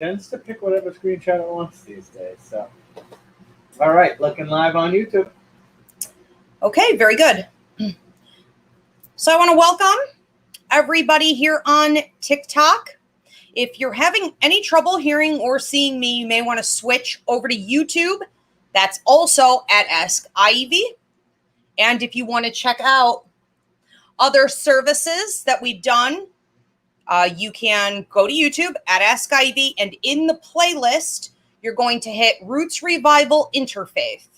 tends to pick whatever screenshot it wants these days. So, all right, looking live on YouTube. Okay, very good. So I want to welcome everybody here on TikTok. If you're having any trouble hearing or seeing me, you may want to switch over to YouTube. That's also at Ask IEV. And if you want to check out other services that we've done, you can go to YouTube at Ask IEV, and in the playlist, you're going to hit Roots Revival Interfaith.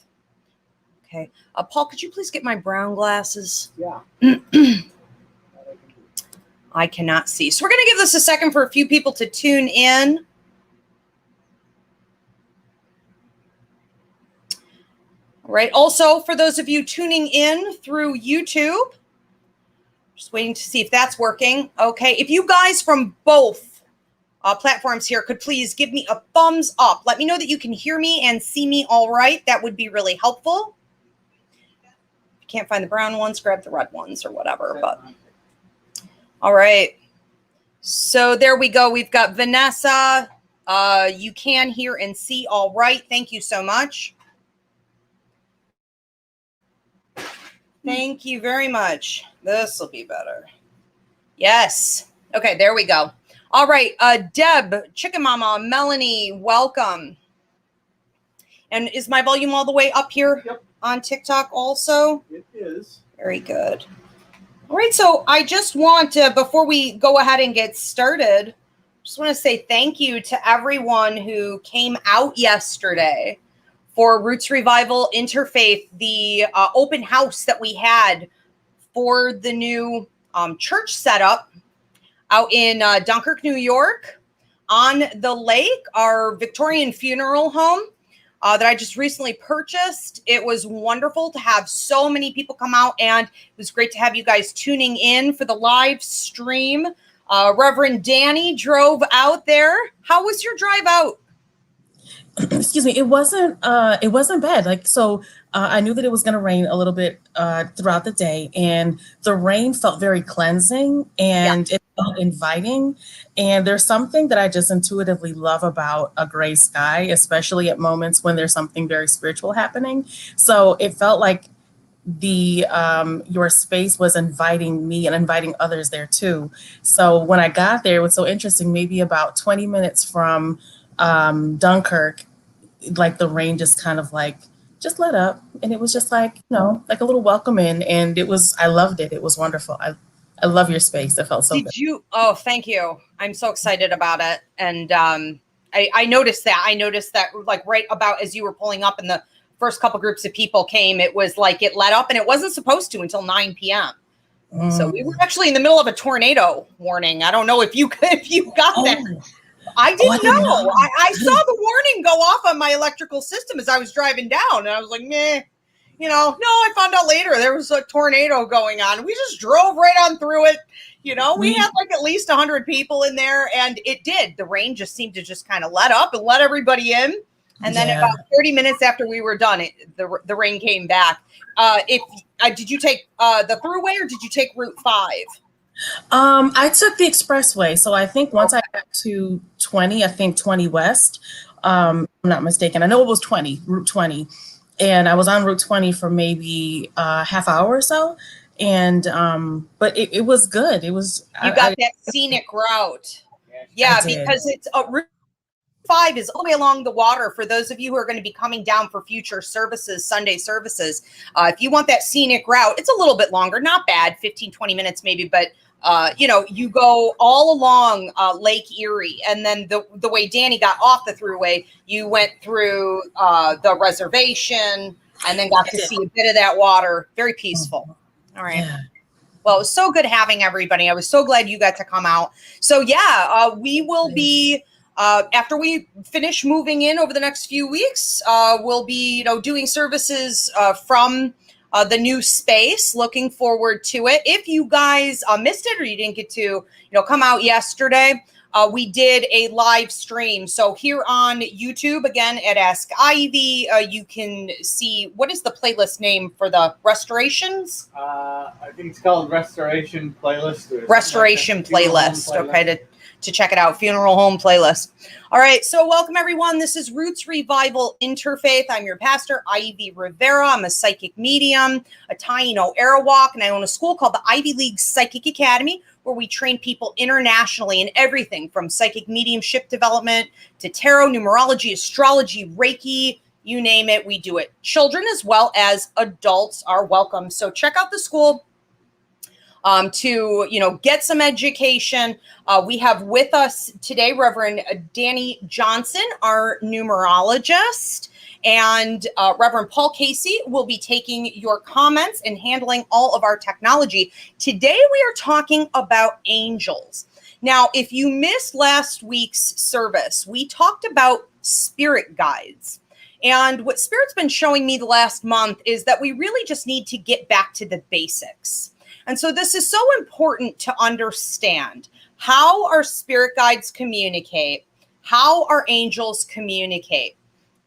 Okay. Paul, could you please get my brown glasses? Yeah. I cannot see. So we're going to give this a second for a few people to tune in. All right. Also, for those of you tuning in through YouTube, just waiting to see if that's working. Okay. If you guys from both platforms here could please give me a thumbs up. Let me know that you can hear me and see me all right. That would be really helpful. If you can't find the brown ones, grab the red ones or whatever. But all right. So there we go. We've got Vanessa. You can hear and see all right. Thank you so much. Thank you very much. This will be better. Yes. Okay, there we go. All right. Deb, Chicken Mama, Melanie, welcome. And is my volume all the way up here on TikTok also? It is. Very good. All right, so I just want to, before we go ahead and get started, just want to say thank you to everyone who came out yesterday for Roots Revival Interfaith, the open house that we had for the new church setup out in Dunkirk, New York, on the lake, our Victorian funeral home. That I just recently purchased. It was wonderful to have so many people come out, and it was great to have you guys tuning in for the live stream. Reverend Danny drove out there. How was your drive out? Excuse me. It wasn't bad. I knew that it was going to rain a little bit throughout the day, and the rain felt very cleansing and it felt inviting. And there's something that I just intuitively love about a gray sky, especially at moments when there's something very spiritual happening. So it felt like your space was inviting me and inviting others there too. So when I got there, it was so interesting. Maybe about 20 minutes from Dunkirk, like the rain just kind of like just let up, and it was just like, like a little welcome in, and I loved it. It was wonderful. I love your space. It felt so good. Oh, thank you. I'm so excited about it. And I noticed that. Like right about as you were pulling up and the first couple groups of people came, it was like it let up, and it wasn't supposed to until 9 p.m. So we were actually in the middle of a tornado warning. I don't know if you got that. I didn't know. I saw the warning go off on my electrical system as I was driving down, and I was like, meh. No, I found out later there was a tornado going on. We just drove right on through it. We had like at least 100 people in there, and it did. The rain just seemed to just kind of let up and let everybody in. And then about 30 minutes after we were done, the rain came back. Did you take the throughway, or did you take Route 5? I took the expressway. So I think once I got to 20, I think 20 West, I'm not mistaken. I know it was Route 20. And I was on Route 20 for maybe a half hour or so. And, but it was good. It was, you got that scenic route. Yeah, because it's Route 5 is all the way along the water for those of you who are going to be coming down for future services, Sunday services. If you want that scenic route, it's a little bit longer, not bad, 15, 20 minutes maybe, but you go all along Lake Erie, and then the way Danny got off the thruway, you went through the reservation and then got to see a bit of that water. Very peaceful. All right. Yeah. Well, it was so good having everybody. I was so glad you got to come out. So we will be after we finish moving in over the next few weeks, we'll be doing services from the new space. Looking forward to it. If you guys missed it or you didn't get to come out yesterday, we did a live stream. So here on YouTube, again at Ask Ivy, you can see, what is the playlist name for the restorations? I think it's called Restoration Playlist. Restoration Playlist. Okay, to check it out. Funeral home playlist. All right. So welcome everyone. This is Roots Revival Interfaith. I'm your pastor, Ivy Rivera. I'm a psychic medium, a Taino Arawak, and I own a school called the Ivy League Psychic Academy, where we train people internationally in everything from psychic mediumship development to tarot, numerology, astrology, Reiki, you name it, we do it. Children as well as adults are welcome. So check out the school to, get some education. We have with us today Reverend Danny Johnson, our numerologist, and Reverend Paul Casey will be taking your comments and handling all of our technology. Today we are talking about angels. Now, if you missed last week's service, we talked about spirit guides. And what Spirit's been showing me the last month is that we really just need to get back to the basics. And so this is so important to understand how our spirit guides communicate, how our angels communicate,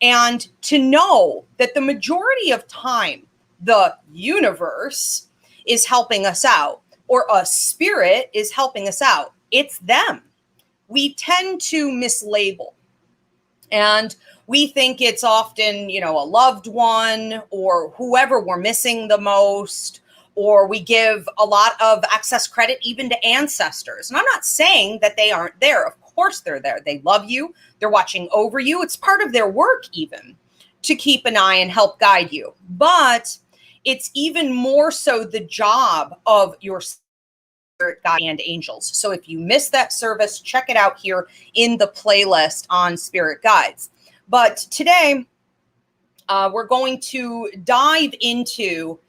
and to know that the majority of time, the universe is helping us out, or a spirit is helping us out. It's them. We tend to mislabel. And we think it's often, a loved one or whoever we're missing the most, or we give a lot of excess credit even to ancestors. And I'm not saying that they aren't there. Of course they're there. They love you. They're watching over you. It's part of their work even to keep an eye and help guide you. But it's even more so the job of your spirit guide and angels. So if you missed that service, check it out here in the playlist on spirit guides. But today, we're going to dive into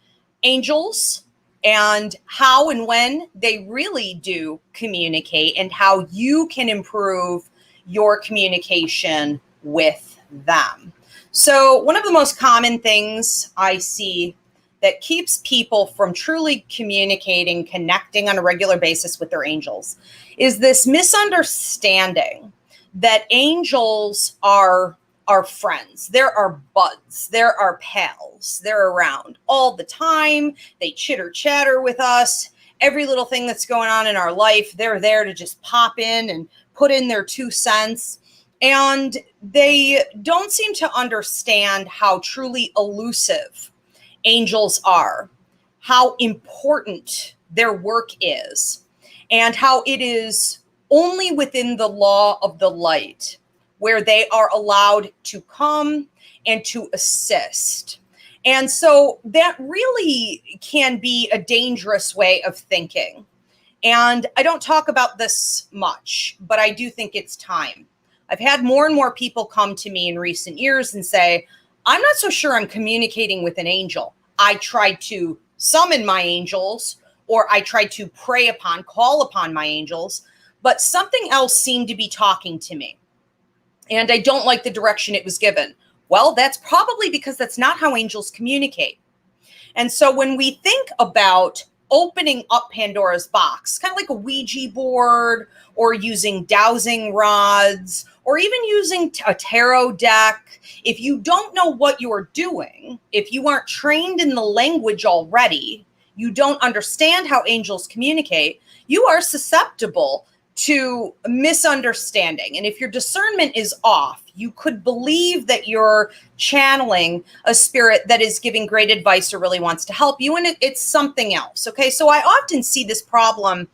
angels and how and when they really do communicate and how you can improve your communication with them. So one of the most common things I see that keeps people from truly communicating, connecting on a regular basis with their angels is this misunderstanding that angels are our friends. They're our buds. They're our pals. They're around all the time. They chitter chatter with us. Every little thing that's going on in our life, they're there to just pop in and put in their 2 cents. And they don't seem to understand how truly elusive angels are, how important their work is, and how it is only within the law of the light where they are allowed to come and to assist. And so that really can be a dangerous way of thinking. And I don't talk about this much, but I do think it's time. I've had more and more people come to me in recent years and say, I'm not so sure I'm communicating with an angel. I tried to summon my angels, or I tried to call upon my angels, but something else seemed to be talking to me. And I don't like the direction it was given. Well, that's probably because that's not how angels communicate. And so when we think about opening up Pandora's box, kind of like a Ouija board, or using dowsing rods, or even using a tarot deck, if you don't know what you're doing, if you aren't trained in the language already, you don't understand how angels communicate, you are susceptible to misunderstanding. And if your discernment is off, you could believe that you're channeling a spirit that is giving great advice or really wants to help you, and it's something else. Okay, so I often see this problem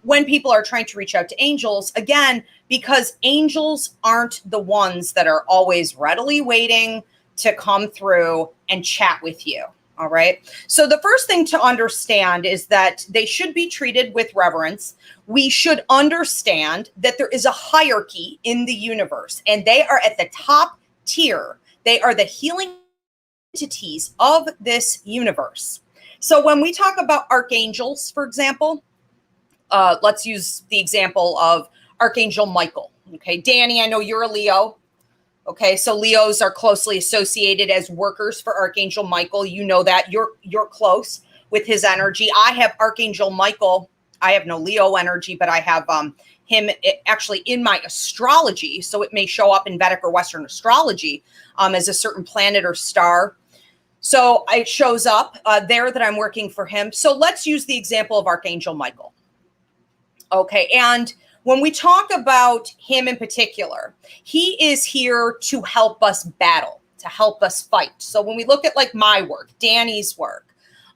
when people are trying to reach out to angels, again, because angels aren't the ones that are always readily waiting to come through and chat with you. All right. So the first thing to understand is that they should be treated with reverence. We should understand that there is a hierarchy in the universe, and they are at the top tier. They are the healing entities of this universe. So when we talk about archangels, for example, let's use the example of Archangel Michael. Okay, Danny, I know you're a Leo. Okay, so Leos are closely associated as workers for Archangel Michael. You know that you're close with his energy. I have Archangel Michael. I have no Leo energy, but I have him actually in my astrology. So it may show up in Vedic or Western astrology as a certain planet or star. So it shows up there that I'm working for him. So let's use the example of Archangel Michael. Okay, and when we talk about him in particular, he is here to help us battle, to help us fight. So when we look at like my work, Danny's work,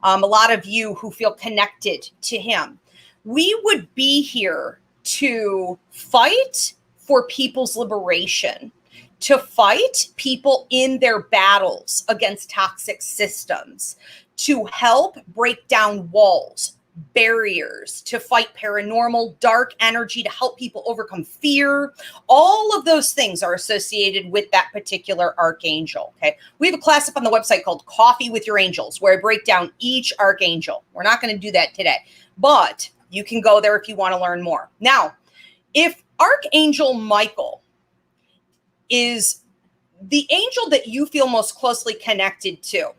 a lot of you who feel connected to him, we would be here to fight for people's liberation, to fight people in their battles against toxic systems, to help break down walls, barriers, to fight paranormal, dark energy, to help people overcome fear. All of those things are associated with that particular archangel. Okay. We have a class up on the website called Coffee with Your Angels, where I break down each archangel. We're not going to do that today, but you can go there if you want to learn more. Now, if Archangel Michael is the angel that you feel most closely connected to,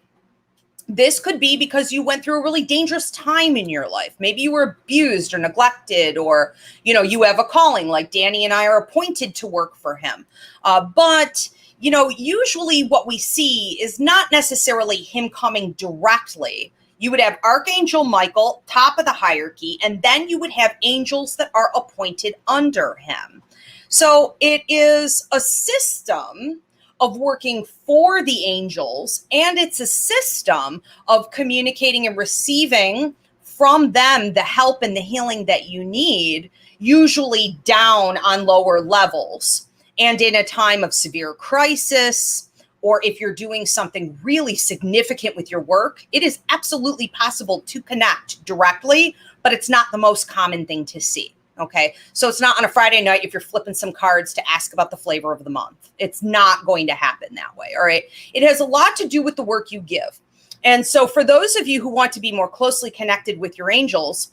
this could be because you went through a really dangerous time in your life. Maybe you were abused or neglected, or, you have a calling like Danny and I are appointed to work for him. But usually what we see is not necessarily him coming directly. You would have Archangel Michael, top of the hierarchy, and then you would have angels that are appointed under him. So it is a system of working for the angels, and it's a system of communicating and receiving from them the help and the healing that you need, usually down on lower levels. And in a time of severe crisis, or if you're doing something really significant with your work, it is absolutely possible to connect directly, but it's not the most common thing to see. Okay. So it's not on a Friday night if you're flipping some cards to ask about the flavor of the month. It's not going to happen that way. All right. It has a lot to do with the work you give. And so for those of you who want to be more closely connected with your angels,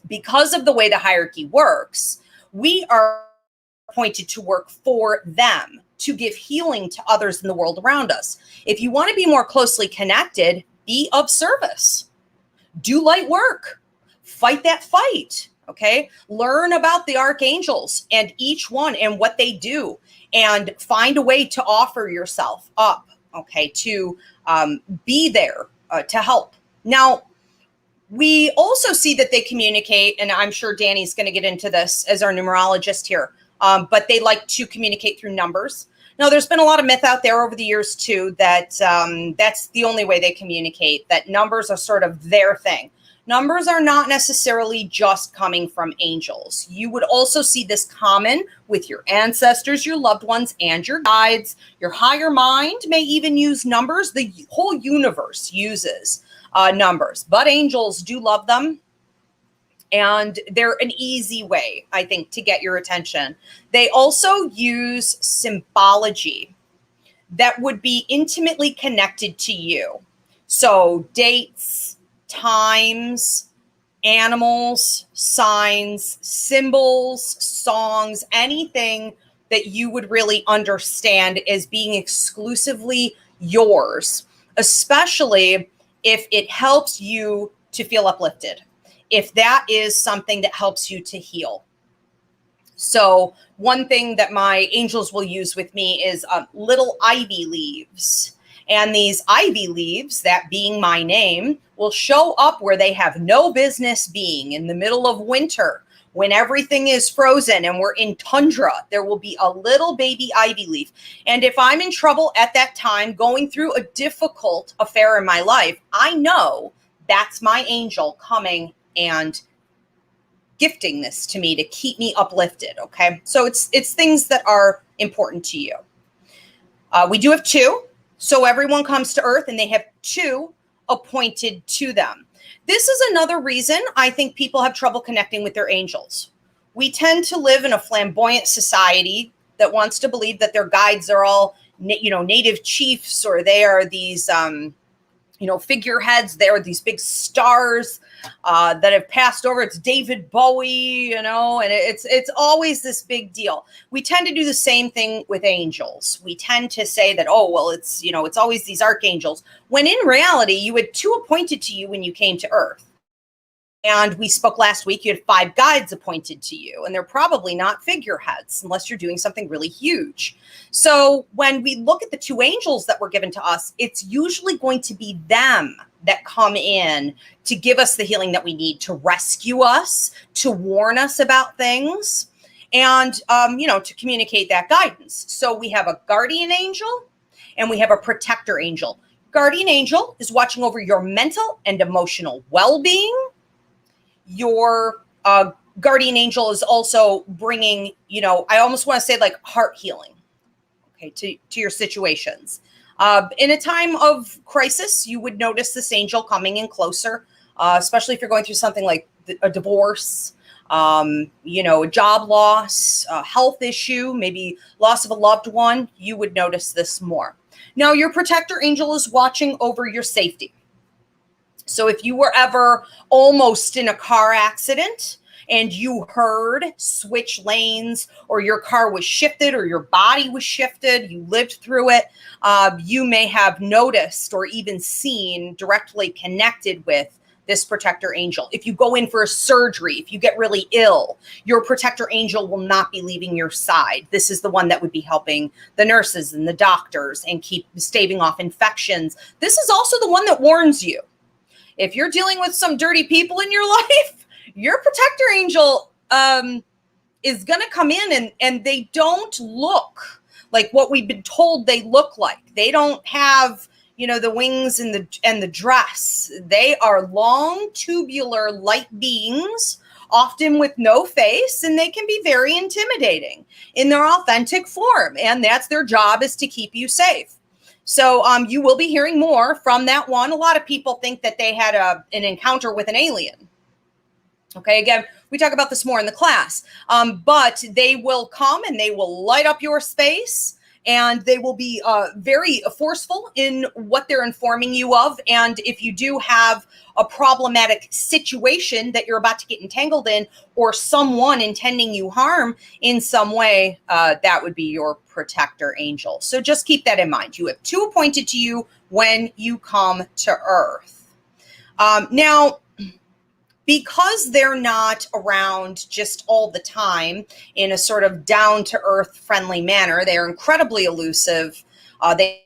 because of the way the hierarchy works, we are appointed to work for them, to give healing to others in the world around us. If you want to be more closely connected, be of service, do light work, fight that fight. Okay. Learn about the archangels and each one and what they do, and find a way to offer yourself up. Okay. To be there to help. Now, we also see that they communicate, and I'm sure Danny's going to get into this as our numerologist here, but they like to communicate through numbers. Now, there's been a lot of myth out there over the years too, that that's the only way they communicate, that numbers are sort of their thing. Numbers are not necessarily just coming from angels. You would also see this common with your ancestors, your loved ones, and your guides. Your higher mind may even use numbers. The whole universe uses numbers, but angels do love them. And they're an easy way, I think, to get your attention. They also use symbology that would be intimately connected to you. So dates, times, animals, signs, symbols, songs, anything that you would really understand as being exclusively yours, especially if it helps you to feel uplifted, if that is something that helps you to heal. So one thing that my angels will use with me is little ivy leaves. And these ivy leaves, that being my name, will show up where they have no business being. In the middle of winter, when everything is frozen and we're in tundra, there will be a little baby ivy leaf. And if I'm in trouble at that time, going through a difficult affair in my life, I know that's my angel coming and gifting this to me to keep me uplifted. Okay. So it's things that are important to you. We do have two. So everyone comes to Earth and they have two appointed to them. This is another reason I think people have trouble connecting with their angels. We tend to live in a flamboyant society that wants to believe that their guides are all, native chiefs, or they are these, figureheads. They are these big stars that have passed over. It's David Bowie, and it's always this big deal. We tend to do the same thing with angels. We tend to say that, it's always these archangels, when in reality, you had two appointed to you when you came to Earth. And we spoke last week, you had 5 guides appointed to you, and they're probably not figureheads unless you're doing something really huge. So when we look at the 2 angels that were given to us, it's usually going to be them that come in to give us the healing that we need, to rescue us, to warn us about things. and, to communicate that guidance. So we have a guardian angel and we have a protector angel. Guardian angel is watching over your mental and emotional well-being. Your guardian angel is also bringing, I almost want to say like heart healing, okay, to your situations. In a time of crisis, you would notice this angel coming in closer, especially if you're going through something like a divorce, a job loss, a health issue, maybe loss of a loved one. You would notice this more. Now, your protector angel is watching over your safety. So if you were ever almost in a car accident and you heard switch lanes, or your car was shifted, or your body was shifted, you lived through it, you may have noticed or even seen directly connected with this protector angel. If you go in for a surgery, if you get really ill, your protector angel will not be leaving your side. This is the one that would be helping the nurses and the doctors and keep staving off infections. This is also the one that warns you. If you're dealing with some dirty people in your life, your protector angel is going to come in, and they don't look like what we've been told they look like. They don't have, the wings and the dress. They are long, tubular, light beings, often with no face, and they can be very intimidating in their authentic form. And that's their job, is to keep you safe. So you will be hearing more from that one. A lot of people think that they had an encounter with an alien. Okay, again, we talk about this more in the class, but they will come and they will light up your space, and they will be very forceful in what they're informing you of. And if you do have a problematic situation that you're about to get entangled in, or someone intending you harm in some way, that would be your protector angel. So just keep that in mind. You have two appointed to you when you come to Earth. Now, because they're not around just all the time in a sort of down-to-earth friendly manner, they're incredibly elusive. They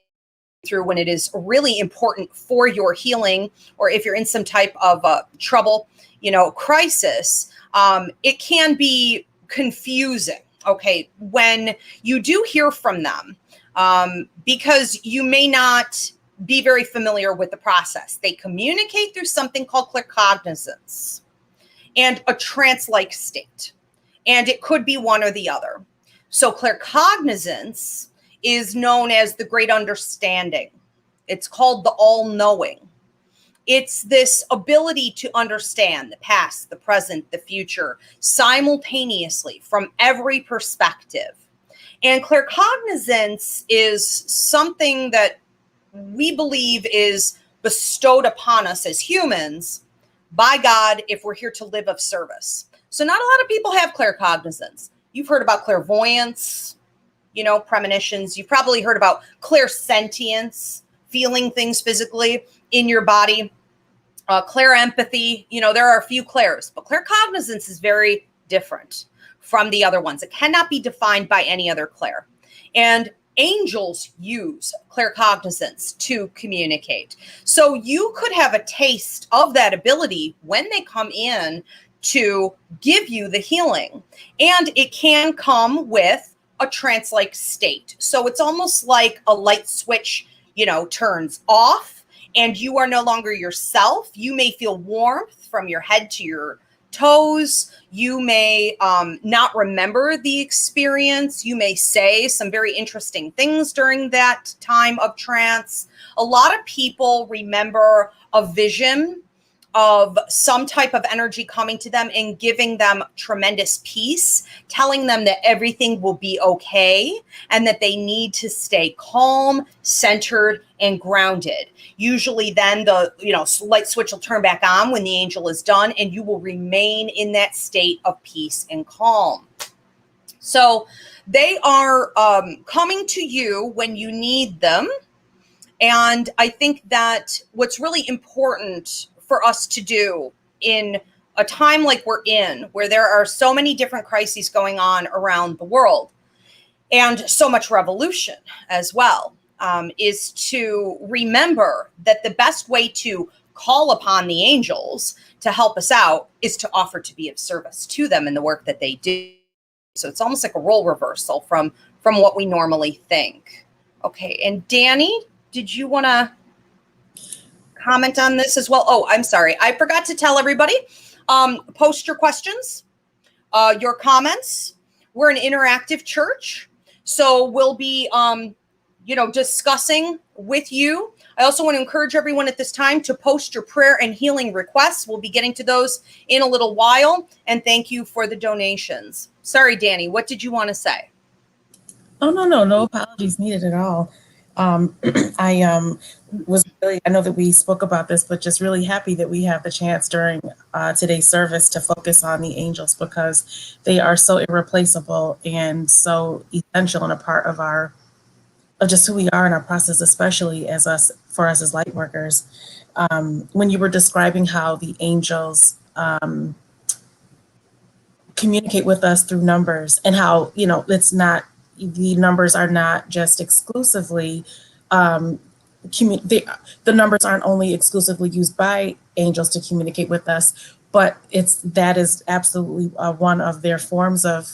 through when it is really important for your healing, or if you're in some type of trouble, crisis, it can be confusing, okay, when you do hear from them, because you may not be very familiar with the process. They communicate through something called claircognizance and a trance-like state. And it could be one or the other. So claircognizance is known as the great understanding. It's called the all-knowing. It's this ability to understand the past, the present, the future, simultaneously from every perspective. And claircognizance is something that we believe is bestowed upon us as humans by God if we're here to live of service. So not a lot of people have claircognizance. You've heard about clairvoyance, premonitions. You've probably heard about clairsentience, feeling things physically in your body. Clairempathy, there are a few clairs, but claircognizance is very different from the other ones. It cannot be defined by any other clair. And angels use claircognizance to communicate. So you could have a taste of that ability when they come in to give you the healing. And it can come with a trance-like state. So it's almost like a light switch, turns off, and you are no longer yourself. You may feel warmth from your head to your toes. You may not remember the experience. You may say some very interesting things during that time of trance. A lot of people remember a vision of some type of energy coming to them and giving them tremendous peace, telling them that everything will be okay and that they need to stay calm, centered, and grounded. Usually then the light switch will turn back on when the angel is done, and you will remain in that state of peace and calm. So they are coming to you when you need them. And I think that what's really important for us to do in a time like we're in, where there are so many different crises going on around the world and so much revolution as well, is to remember that the best way to call upon the angels to help us out is to offer to be of service to them in the work that they do. So it's almost like a role reversal from what we normally think. Okay, and Danny, did you want to comment on this as well? Oh, I'm sorry. I forgot to tell everybody, post your questions, your comments. We're an interactive church, so we'll be, discussing with you. I also want to encourage everyone at this time to post your prayer and healing requests. We'll be getting to those in a little while. And thank you for the donations. Sorry, Danny, what did you want to say? Oh, no apologies needed at all. I know that we spoke about this, but just really happy that we have the chance during today's service to focus on the angels, because they are so irreplaceable and so essential and a part of just who we are in our process, especially for us as light workers. When you were describing how the angels communicate with us through numbers, and how, the numbers are not just exclusively, the numbers aren't only exclusively used by angels to communicate with us, but that is absolutely one of their forms of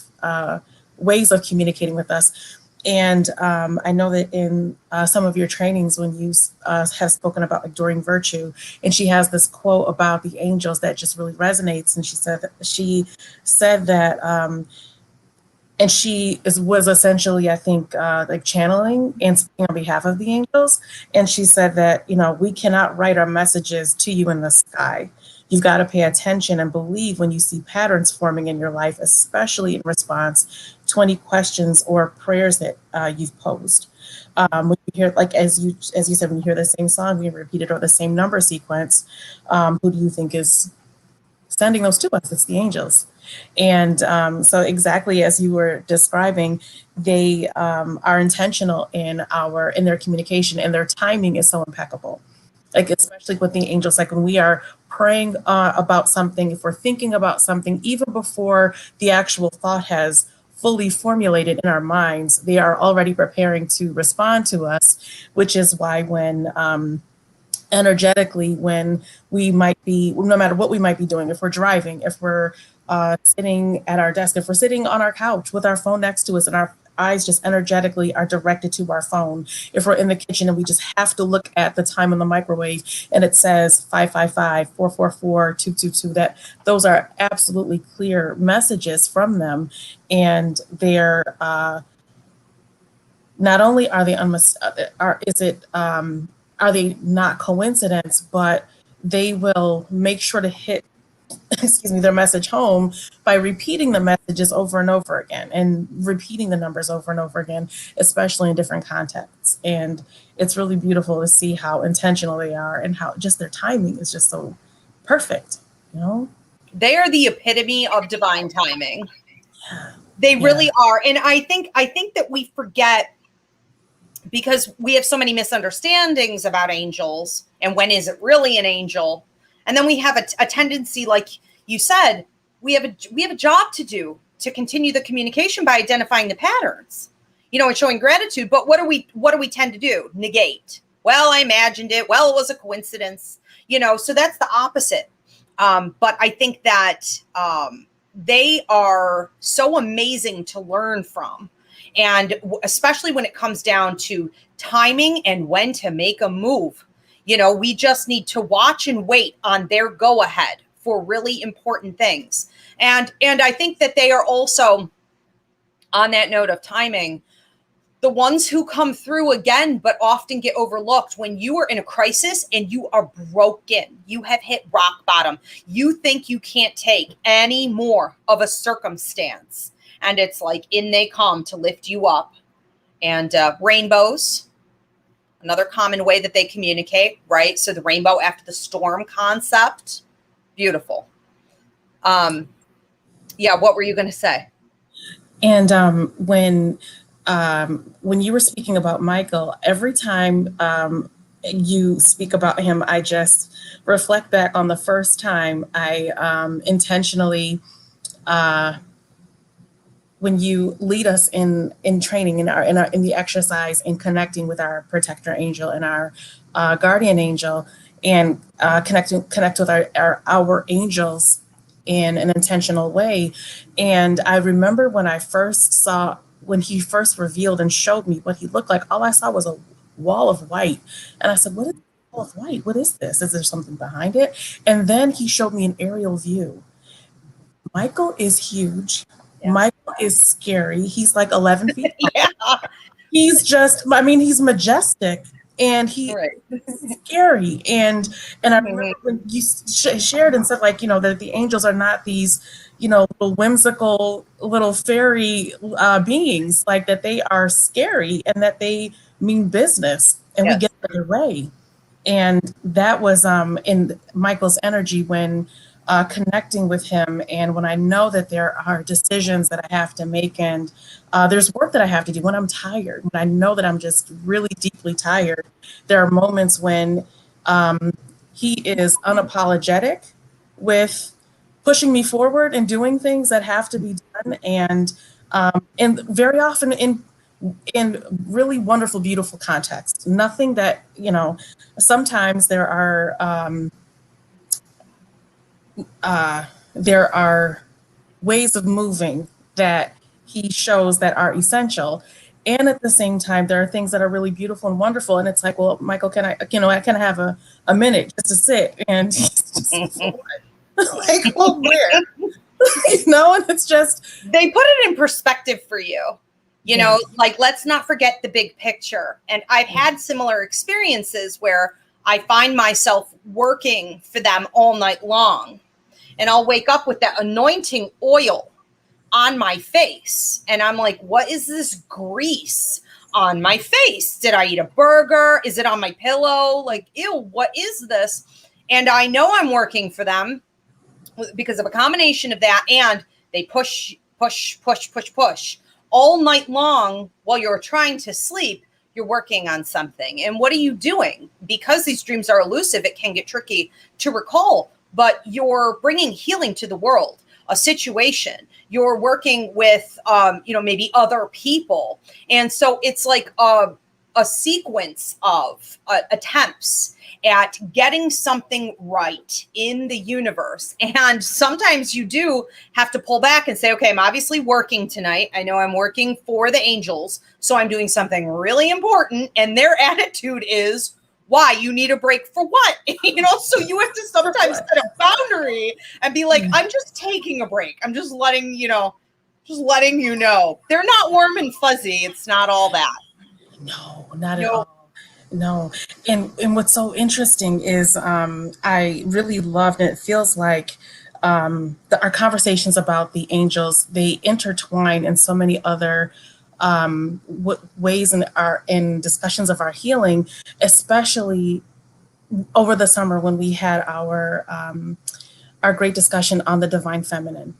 ways of communicating with us. And I know that in some of your trainings, when you have spoken about enduring virtue, and she has this quote about the angels that just really resonates. And she said that, and she was essentially, I think, like channeling and speaking on behalf of the angels. And she said that, we cannot write our messages to you in the sky. You've got to pay attention and believe when you see patterns forming in your life, especially in response to any questions or prayers that you've posed. When you hear, like, as you said, when you hear the same song being repeated or the same number sequence, who do you think is sending those to us? It's the angels. And so exactly as you were describing, they are intentional in their communication, and their timing is so impeccable. Like, especially with the angels, like when we are praying about something, if we're thinking about something, even before the actual thought has fully formulated in our minds, they are already preparing to respond to us, which is why when energetically, when we might be, no matter what we might be doing, if we're driving, if we're sitting at our desk, if we're sitting on our couch with our phone next to us and our eyes just energetically are directed to our phone, if we're in the kitchen and we just have to look at the time on the microwave and it says 555-444-222, that those are absolutely clear messages from them. And they're not only are they are they not coincidence, but they will make sure to hit their message home by repeating the messages over and over again, and repeating the numbers over and over again, especially in different contexts. And it's really beautiful to see how intentional they are, and how just their timing is just so perfect, They are the epitome of divine timing. They really are. And I think that we forget, because we have so many misunderstandings about angels and when is it really an angel. And then we have a tendency, like you said, we have a job to do to continue the communication by identifying the patterns, and showing gratitude. But what do we tend to do? Negate. Well, I imagined it. Well, it was a coincidence, so that's the opposite. But I think that they are so amazing to learn from. And especially when it comes down to timing and when to make a move. We just need to watch and wait on their go ahead for really important things. And I think that they are also, on that note of timing, the ones who come through again, but often get overlooked when you are in a crisis and you are broken. You have hit rock bottom. You think you can't take any more of a circumstance. And it's like, in they come to lift you up. And rainbows, another common way that they communicate, right? So the rainbow after the storm concept, beautiful. What were you going to say? And when you were speaking about Michael, every time you speak about him, I just reflect back on the first time I intentionally, when you lead us in training, in the exercise, in connecting with our protector angel and our guardian angel, and connect with our angels in an intentional way. And I remember when he first revealed and showed me what he looked like, all I saw was a wall of white. And I said, what is a wall of white? What is this? Is there something behind it? And then he showed me an aerial view. Michael is huge. Yeah. Michael is scary. He's like 11 feet tall. Yeah. He's majestic, and he's scary. And I remember when you shared and said, like, that the angels are not these, little whimsical little fairy beings, like that they are scary and that they mean business, and we get the array. And that was in Michael's energy when connecting with him, and when I know that there are decisions that I have to make, and there's work that I have to do when I'm tired, when I know that I'm just really deeply tired. There are moments when he is unapologetic with pushing me forward and doing things that have to be done, and very often in really wonderful, beautiful context. Nothing that, sometimes there are ways of moving that he shows that are essential. And at the same time, there are things that are really beautiful and wonderful. And it's like, well, Michael, can I have a minute just to sit? And he's just like, well, where? And it's just. They put it in perspective for you. Like, let's not forget the big picture. And I've had similar experiences where I find myself working for them all night long. And I'll wake up with that anointing oil on my face. And I'm like, what is this grease on my face? Did I eat a burger? Is it on my pillow? Like, ew, what is this? And I know I'm working for them because of a combination of that. And they push all night long while you're trying to sleep. You're working on something. And what are you doing? Because these dreams are elusive, it can get tricky to recall. But you're bringing healing to the world, a situation. You're working with, maybe other people. And so it's like a sequence of attempts at getting something right in the universe. And sometimes you do have to pull back and say, okay, I'm obviously working tonight. I know I'm working for the angels, so I'm doing something really important. And their attitude is, why? You need a break for what? So you have to sometimes set a boundary and be like, I'm just taking a break. I'm just letting you know. They're not warm and fuzzy. It's not all that. No, not at all. No. And what's so interesting is I really loved, and it feels like our conversations about the angels, they intertwine in so many other ways in discussions of our healing, especially over the summer when we had our great discussion on the divine feminine.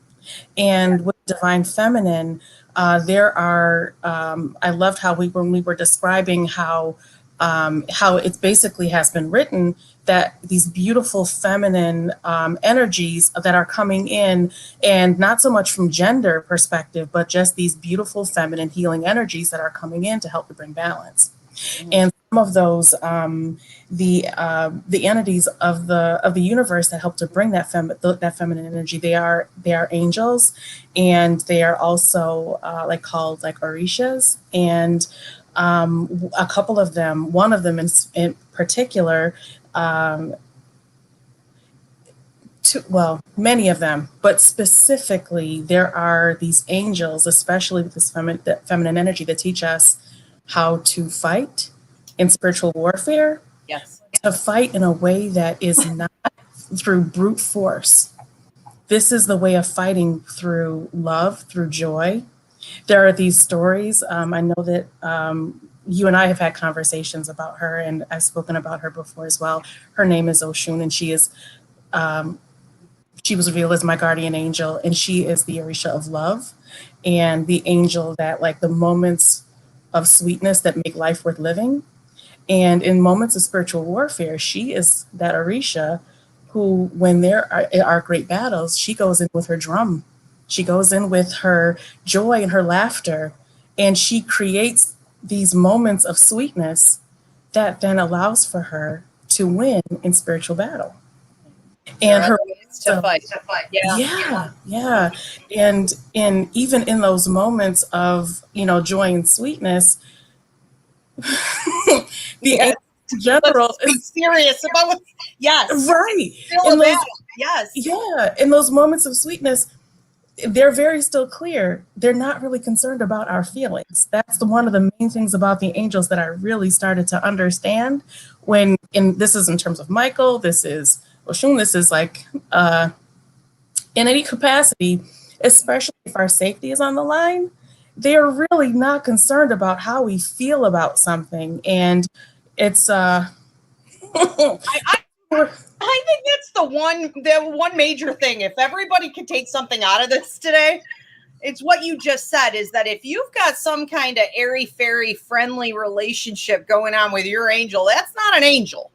And with divine feminine, there are I loved how when we were describing how it basically has been written that these beautiful feminine energies that are coming in, and not so much from gender perspective, but just these beautiful feminine healing energies that are coming in to help to bring balance. Mm-hmm. And some of those, the entities of the universe that help to bring that feminine energy, they are angels, and they are also called orishas. And a couple of them, one of them in particular, many of them, but specifically there are these angels, especially with this feminine energy, that teach us how to fight in spiritual warfare. Yes. To fight in a way that is not through brute force. This is the way of fighting through love, through joy. There are these stories. I know that you and I have had conversations about her, and I've spoken about her before as well. Her name is Oshun, and she was revealed as my guardian angel, and she is the Orisha of love, and the angel that, like, the moments of sweetness that make life worth living. And in moments of spiritual warfare, she is that Orisha who, when there are great battles, she goes in with her drum. She goes in with her joy and her laughter, and she creates these moments of sweetness that then allows for her to win in spiritual battle. And her to fight. Yeah. And even in those moments of, joy and sweetness, the angel in general is serious about what, yes. Right. In those moments of sweetness, they're very still clear. They're not really concerned about our feelings. That's one of the main things about the angels that I really started to understand this is in terms of Michael, this is Oshun, this is like in any capacity, especially if our safety is on the line, they're really not concerned about how we feel about something. And it's I think that's the one major thing. If everybody could take something out of this today, it's what you just said, is that if you've got some kind of airy-fairy friendly relationship going on with your angel, that's not an angel.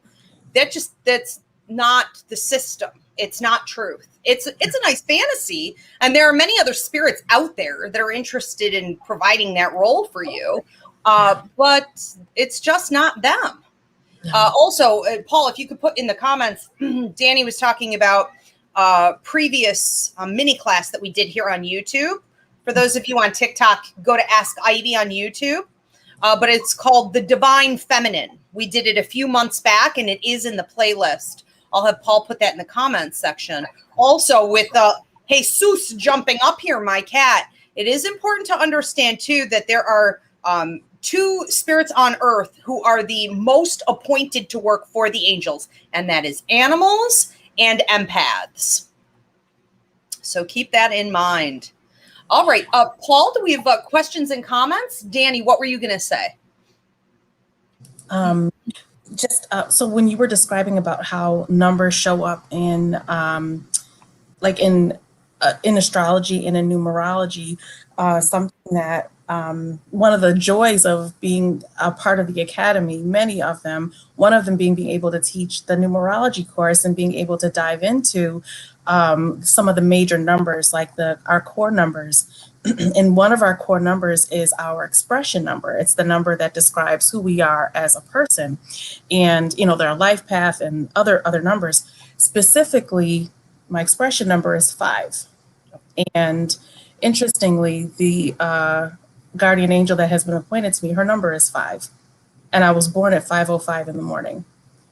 That's not the system. It's not truth. It's a nice fantasy, and there are many other spirits out there that are interested in providing that role for you, but it's just not them. Also, Paul, if you could put in the comments, Danny was talking about previous mini class that we did here on YouTube. For those of you on TikTok, go to Ask Ivy on YouTube. But it's called The Divine Feminine. We did it a few months back, and it is in the playlist. I'll have Paul put that in the comments section. Also, with Jesus jumping up here, my cat, it is important to understand, too, that there are two spirits on earth who are the most appointed to work for the angels, and that is animals and empaths. So keep that in mind. All right, Paul, do we have questions and comments? Danny, what were you going to say? So when you were describing about how numbers show up in astrology and in numerology, something that one of the joys of being a part of the academy, many of them, one of them being able to teach the numerology course and being able to dive into some of the major numbers, like our core numbers. And one of our core numbers is our expression number. It's the number that describes who we are as a person. And, there are life path and other numbers. Specifically, my expression number is 5. And interestingly, the guardian angel that has been appointed to me, her number is 5. And I was born at 5:05 in the morning.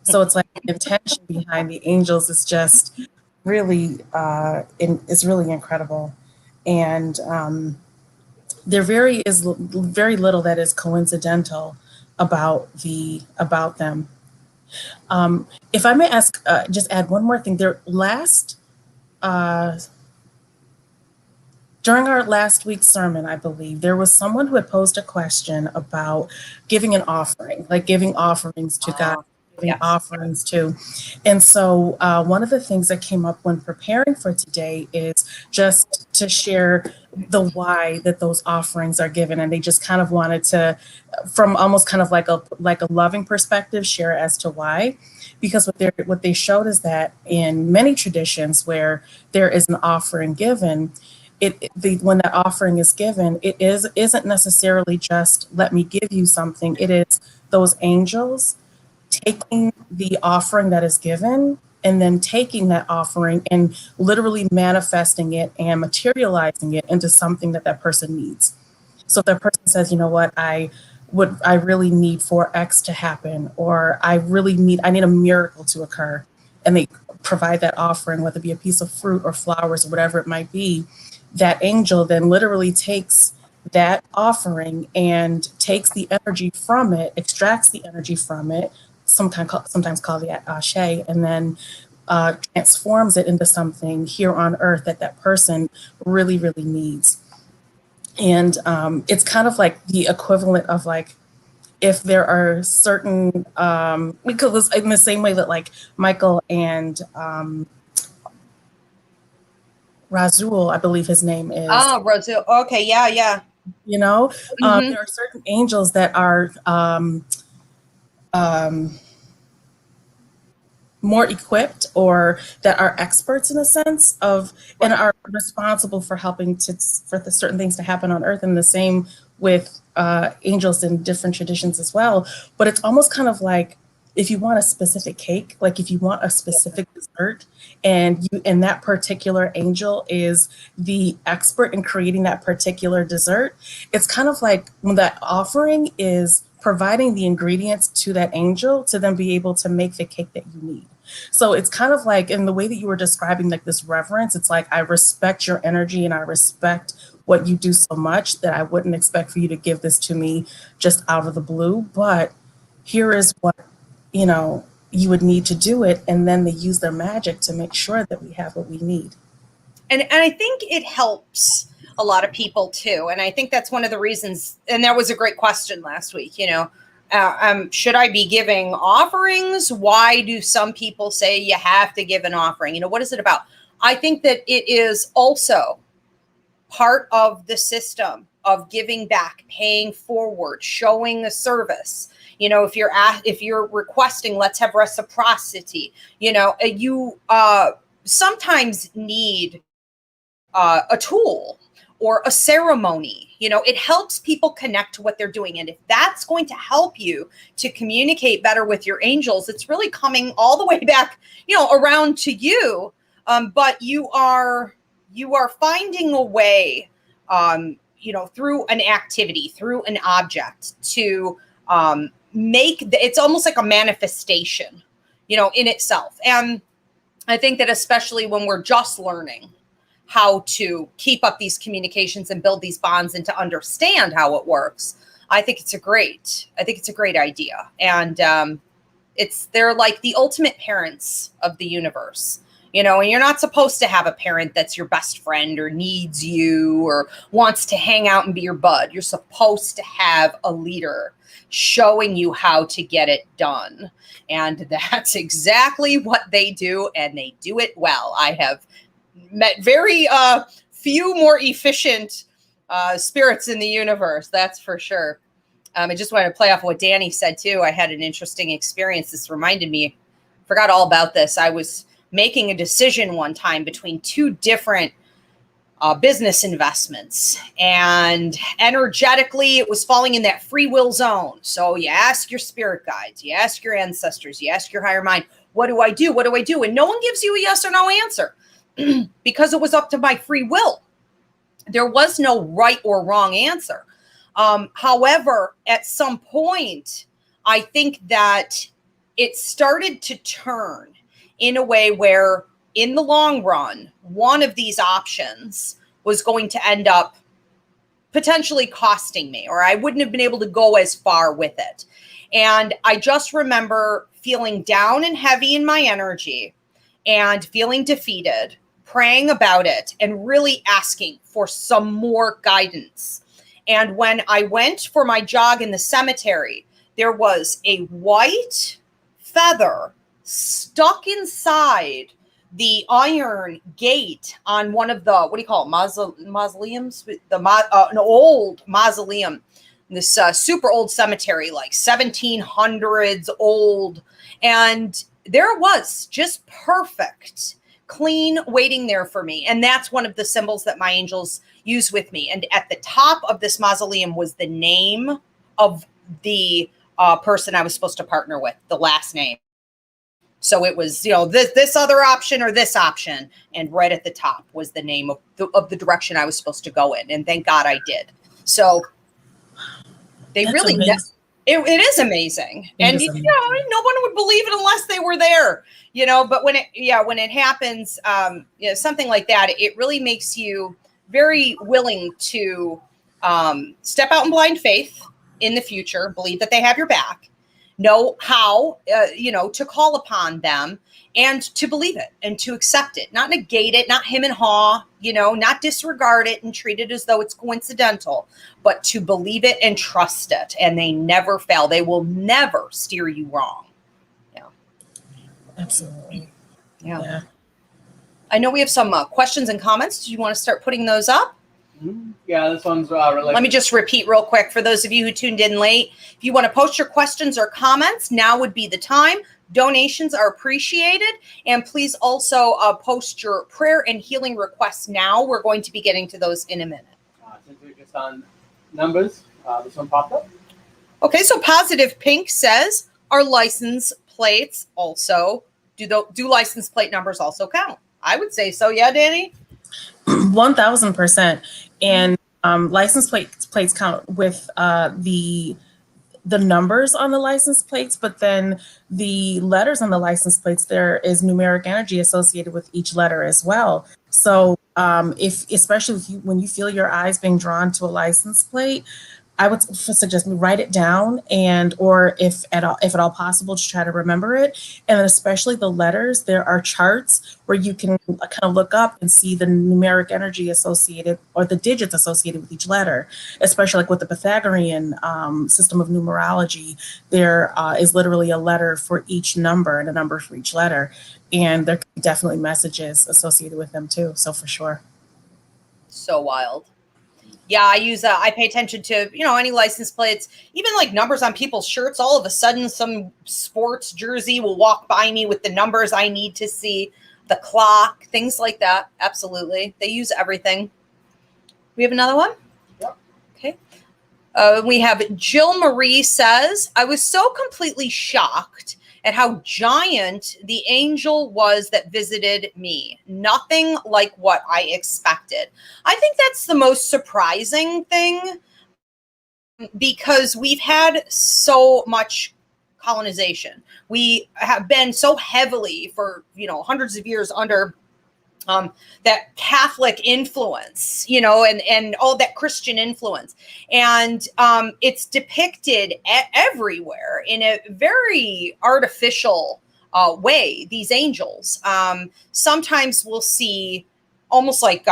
So it's like the intention behind the angels is just really, it's really incredible. And there is very little that is coincidental about them. If I may ask, just add one more thing. During our last week's sermon, I believe, there was someone who had posed a question about giving an offering, like giving offerings to God, giving offerings to. And so one of the things that came up when preparing for today is just to share the why that those offerings are given. And they just kind of wanted to, from almost kind of like a loving perspective, share as to why. Because what they showed is that in many traditions where there is an offering given, when that offering is given, it isn't necessarily just let me give you something. It is those angels taking the offering that is given and then taking that offering and literally manifesting it and materializing it into something that person needs. So if that person says, you know what, I really need for X to happen, or I need a miracle to occur, and they provide that offering, whether it be a piece of fruit or flowers or whatever it might be, that angel then literally takes that offering and takes the energy from it, extracts the energy from it, sometimes called the ashe, and then transforms it into something here on earth that person really, really needs. And it's kind of like the equivalent of like, if there are certain, because in the same way that like Michael and Razul, I believe his name is. Oh, Razul. Okay, yeah. There are certain angels that are more equipped, or that are experts in a sense of, and are responsible for helping for the certain things to happen on earth. And the same with angels in different traditions as well. But it's almost kind of like if you want a specific cake, like if you want a specific dessert, and that particular angel is the expert in creating that particular dessert, it's kind of like when that offering is providing the ingredients to that angel to then be able to make the cake that you need. So it's kind of like, in the way that you were describing, like this reverence, it's like, I respect your energy and I respect what you do so much that I wouldn't expect for you to give this to me just out of the blue. But here is what, you would need to do it. And then they use their magic to make sure that we have what we need. And I think it helps a lot of people too. And I think that's one of the reasons, and that was a great question last week, should I be giving offerings? Why do some people say you have to give an offering? What is it about? I think that it is also part of the system of giving back, paying forward, showing a service. If you're requesting, let's have reciprocity, you sometimes need a tool or a ceremony. It helps people connect to what they're doing. And if that's going to help you to communicate better with your angels, it's really coming all the way back, around to you. But you are finding a way, through an activity, through an object to it's almost like a manifestation, in itself. And I think that especially when we're just learning how to keep up these communications and build these bonds and to understand how it works, I think it's a great idea. And they're like the ultimate parents of the universe, and you're not supposed to have a parent that's your best friend or needs you or wants to hang out and be your bud. You're supposed to have a leader showing you how to get it done. And that's exactly what they do, and they do it well. I have met very few more efficient spirits in the universe, that's for sure. I just wanted to play off what Danny said too. I had an interesting experience. This reminded me, forgot all about this. I was making a decision one time between two different business investments, and energetically it was falling in that free will zone. So you ask your spirit guides, you ask your ancestors, you ask your higher mind, what do I do? What do I do? And no one gives you a yes or no answer because it was up to my free will. There was no right or wrong answer. However, at some point, I think that it started to turn in a way where, in the long run, one of these options was going to end up potentially costing me, or I wouldn't have been able to go as far with it. And I just remember feeling down and heavy in my energy and feeling defeated, praying about it, and really asking for some more guidance. And when I went for my jog in the cemetery, there was a white feather stuck inside the iron gate on one of the, what do you call it, mausoleums? An old mausoleum, this super old cemetery, like 1700s old. And there it was, just perfect, clean, waiting there for me. And that's one of the symbols that my angels use with me. And at the top of this mausoleum was the name of the person I was supposed to partner with, the last name. So it was, this other option or this option. And right at the top was the name of the direction I was supposed to go in. And thank God I did. So they That's really, amazing. it is amazing. And, no one would believe it unless they were there, but when it happens, something like that, it really makes you very willing to step out in blind faith in the future, believe that they have your back, know how, to call upon them and to believe it and to accept it, not negate it, not him and haw, not disregard it and treat it as though it's coincidental, but to believe it and trust it. And they never fail. They will never steer you wrong. Yeah. Absolutely. Yeah. I know we have some questions and comments. Do you want to start putting those up? Yeah, this one's related. Let me just repeat real quick for those of you who tuned in late. If you want to post your questions or comments, now would be the time. Donations are appreciated. And please also post your prayer and healing requests now. We're going to be getting to those in a minute. Since we're just on numbers, this one popped up. Okay, so Positive Pink says, Are license plates also, do license plate numbers also count? I would say so. Yeah, Danny? 1000%. And license plates count with the numbers on the license plates, but then the letters on the license plates, there is numeric energy associated with each letter as well. So especially when you feel your eyes being drawn to a license plate, I would suggest write it down, or if at all possible, just try to remember it. And then especially the letters, there are charts where you can kind of look up and see the numeric energy associated, or the digits associated with each letter. Especially like with the Pythagorean system of numerology, there is literally a letter for each number and a number for each letter. And there can be definitely messages associated with them too. So for sure. So wild. Yeah, I pay attention to, any license plates, even like numbers on people's shirts. All of a sudden, some sports jersey will walk by me with the numbers I need to see, the clock, things like that. Absolutely. They use everything. We have another one? Yep. Okay. We have Jill Marie says, I was so completely shocked at how giant the angel was that visited me. Nothing like what I expected. I think that's the most surprising thing, because we've had so much colonization. We have been so heavily for, hundreds of years under that Catholic influence, and all that Christian influence. And it's depicted everywhere in a very artificial way, these angels. Sometimes we'll see almost like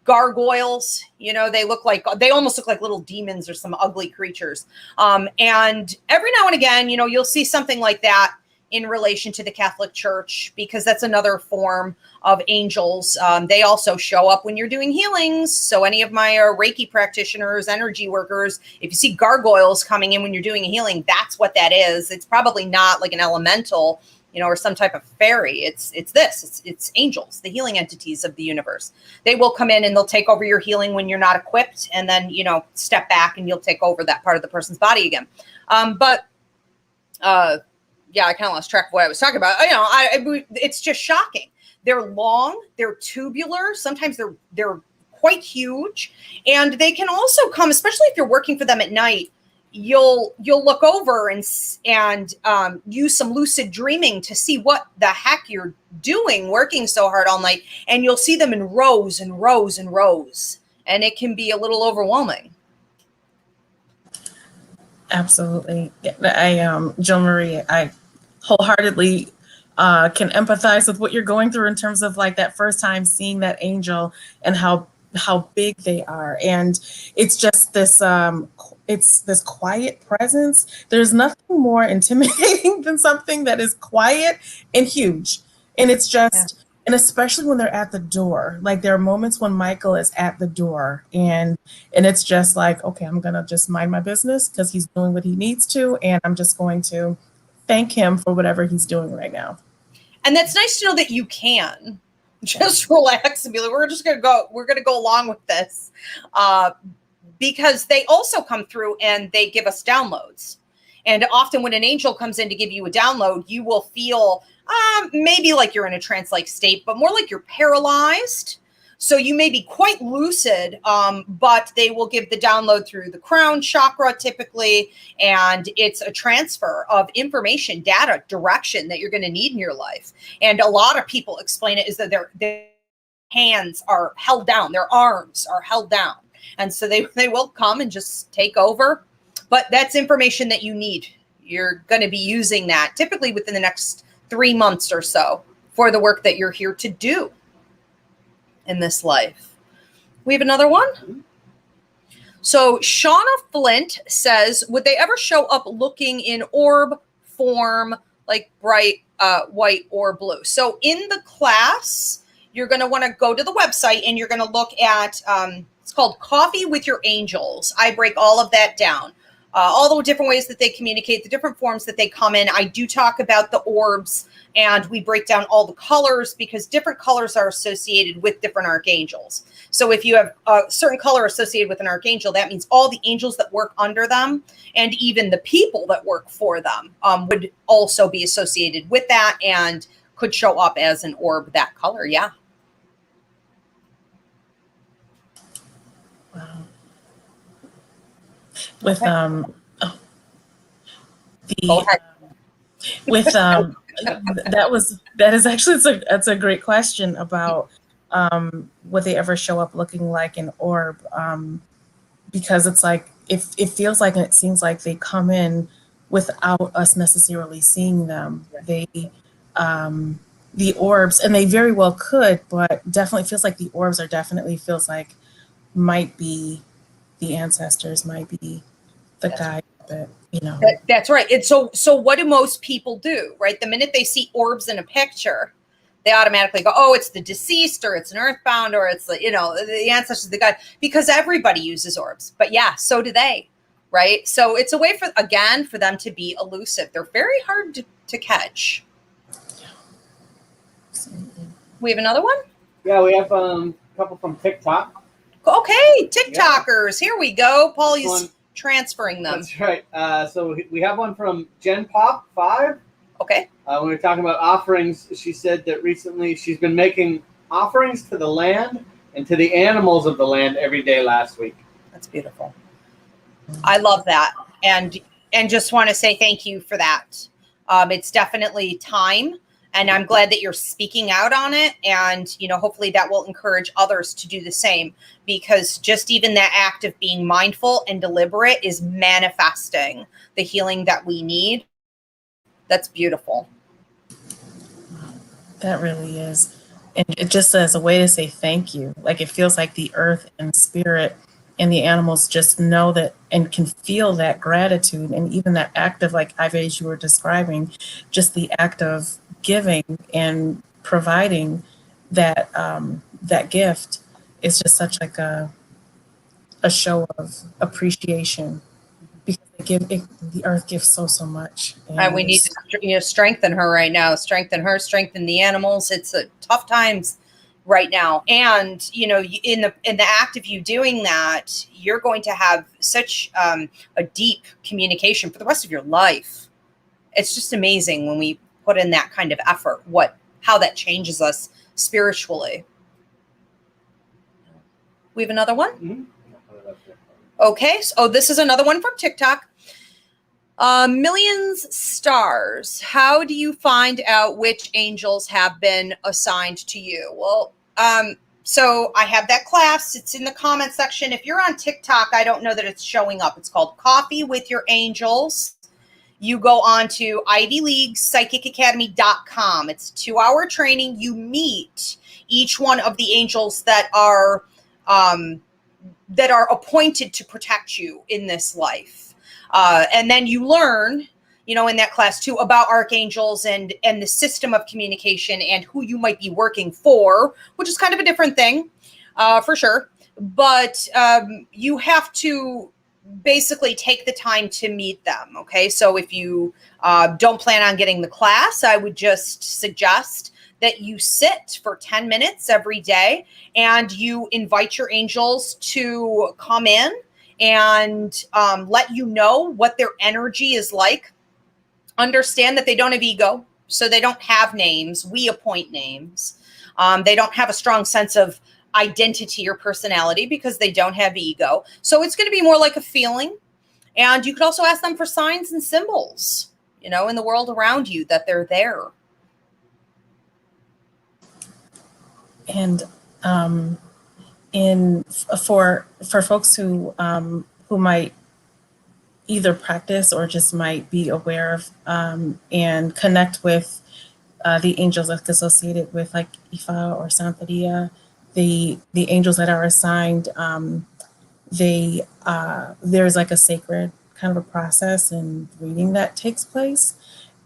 gargoyles, they almost look like little demons or some ugly creatures. And every now and again, you'll see something like that in relation to the Catholic Church, because that's another form of angels. They also show up when you're doing healings. So any of my Reiki practitioners, energy workers, if you see gargoyles coming in when you're doing a healing, that's what that is. It's probably not like an elemental, or some type of fairy. It's angels, the healing entities of the universe. They will come in and they'll take over your healing when you're not equipped, and then, step back and you'll take over that part of the person's body again. Yeah, I kind of lost track of what I was talking about. It's just shocking. They're long, they're tubular. Sometimes they're quite huge, and they can also come, especially if you're working for them at night. You'll look over and use some lucid dreaming to see what the heck you're doing, working so hard all night, and you'll see them in rows and rows and rows, and it can be a little overwhelming. Absolutely. Jill Marie, I wholeheartedly can empathize with what you're going through in terms of like that first time seeing that angel and how big they are. And it's just this, it's this quiet presence. There's nothing more intimidating than something that is quiet and huge. And it's just, and especially when they're at the door, like there are moments when Michael is at the door and it's just like, okay, I'm going to just mind my business because he's doing what he needs to. And I'm just going to thank him for whatever he's doing right now. And that's nice to know that you can just relax and be like, we're going to go along with this. Because they also come through and they give us downloads. And often when an angel comes in to give you a download, you will feel maybe like you're in a trance-like state, but more like you're paralyzed. So you may be quite lucid, but they will give the download through the crown chakra typically. And it's a transfer of information, data, direction that you're going to need in your life. And a lot of people explain it as that their hands are held down, their arms are held down. And so they will come and just take over. But that's information that you need. You're going to be using that typically within the next 3 months or so for the work that you're here to do in this life. We have another one. So Shauna Flint says, would they ever show up looking in orb form, like bright white or blue? So in the class, you're going to want to go to the website and you're going to look at, it's called Coffee with Your Angels. I break all of that down. all the different ways that they communicate, the different forms that they come in. I do talk about the orbs, and we break down all the colors because different colors are associated with different archangels. So if you have a certain color associated with an archangel, that means all the angels that work under them and even the people that work for them would also be associated with that and could show up as an orb that color. Yeah. Wow. With Okay. the with that is actually that's a great question about would they ever show up looking like an orb, because it's like if it feels like and it seems like they come in without us necessarily seeing them. They the orbs, and they very well could, but definitely feels like the orbs are definitely feels like might be the ancestors, might be the guide that, you know. That's right. And so what do most people do, right? The minute they see orbs in a picture, they automatically go, oh, it's the deceased, or it's an earthbound, or it's the, you know, the ancestors, the guide, because everybody uses orbs. But yeah, so do they, right? So it's a way for them to be elusive. They're very hard to catch. We have another one? Yeah, we have a couple from TikTok. Okay, TikTokers. Here we go. Paulie's transferring them. That's right. So we have one from Gen Pop 5. Okay. When we were talking about offerings, she said that recently she's been making offerings to the land and to the animals of the land every day last week. That's beautiful. I love that. And just want to say thank you for that. It's definitely time. And I'm glad that you're speaking out on it. And, you know, hopefully that will encourage others to do the same, because just even that act of being mindful and deliberate is manifesting the healing that we need. That's beautiful. That really is. And it just as a way to say thank you. Like it feels like the earth and spirit and the animals just know that and can feel that gratitude. And even that act of, like, Ivy, as you were describing, just the act of giving and providing that that gift is just such like a show of appreciation, because the earth gives so much, and we need to strengthen her right now. Strengthen her, strengthen the animals. It's tough times right now, and you know, in the act of you doing that, you're going to have such a deep communication for the rest of your life. It's just amazing when we put in that kind of effort, how that changes us spiritually. We have another one. Mm-hmm. Okay, so this is another one from TikTok. Millions stars. How do you find out which angels have been assigned to you? Well, so I have that class. It's in the comment section. If you're on TikTok, I don't know that it's showing up. It's called Coffee with Your Angels. You go on to ivyleaguepsychicacademy.com. It's a 2-hour training. You meet each one of the angels that are appointed to protect you in this life. And then you learn, you know, in that class too, about archangels and the system of communication and who you might be working for, which is kind of a different thing, for sure. But you have to basically take the time to meet them. Okay. So if you don't plan on getting the class, I would just suggest that you sit for 10 minutes every day and you invite your angels to come in and let you know what their energy is like. Understand that they don't have ego, so they don't have names. We appoint names. They don't have a strong sense of identity or personality because they don't have ego. So it's going to be more like a feeling. And you could also ask them for signs and symbols, you know, in the world around you, that they're there. And for folks who might either practice or just might be aware of and connect with the angels that's associated with, like Ifa or Santeria, the angels that are assigned, there's like a sacred kind of a process and reading that takes place.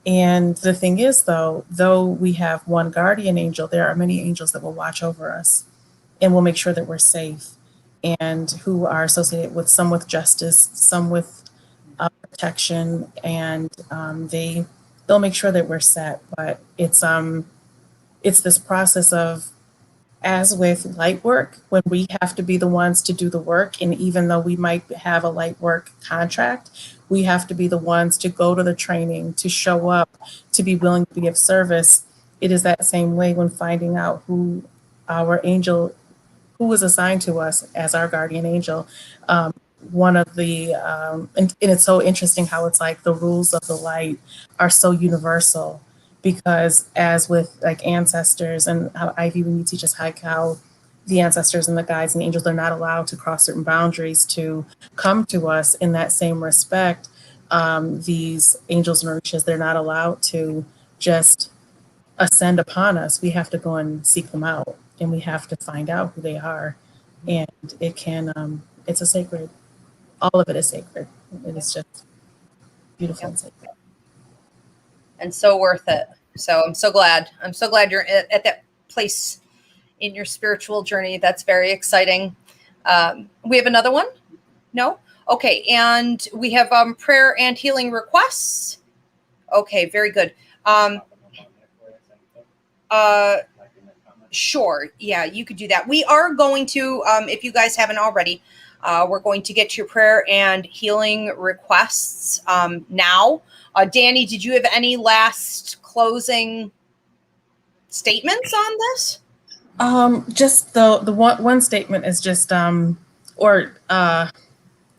And the thing is, though we have one guardian angel, there are many angels that will watch over us and will make sure that we're safe, and who are associated with some with justice, some with protection, and they'll make sure that we're set. But it's this process of, as with light work, when we have to be the ones to do the work, and even though we might have a light work contract, we have to be the ones to go to the training, to show up, to be willing to be of service. It is that same way when finding out who our angel, who was assigned to us as our guardian angel. One of the, and it's so interesting how it's like the rules of the light are so universal, because as with like ancestors, and how Ivy, when you teach us how the ancestors and the guides and the angels are not allowed to cross certain boundaries to come to us in that same respect, these angels and orishas, they're not allowed to just ascend upon us. We have to go and seek them out, and we have to find out who they are. And it can, it's a sacred, all of it is sacred. It is just beautiful and sacred. And so worth it. So I'm so glad. I'm so glad you're at that place in your spiritual journey. That's very exciting. We have another one? No? Okay. And we have prayer and healing requests. Okay. Very good. Sure. Yeah, you could do that. We are going to, if you guys haven't already, we're going to get to your prayer and healing requests now. Danny, did you have any last closing statements on this? Just the one statement is just,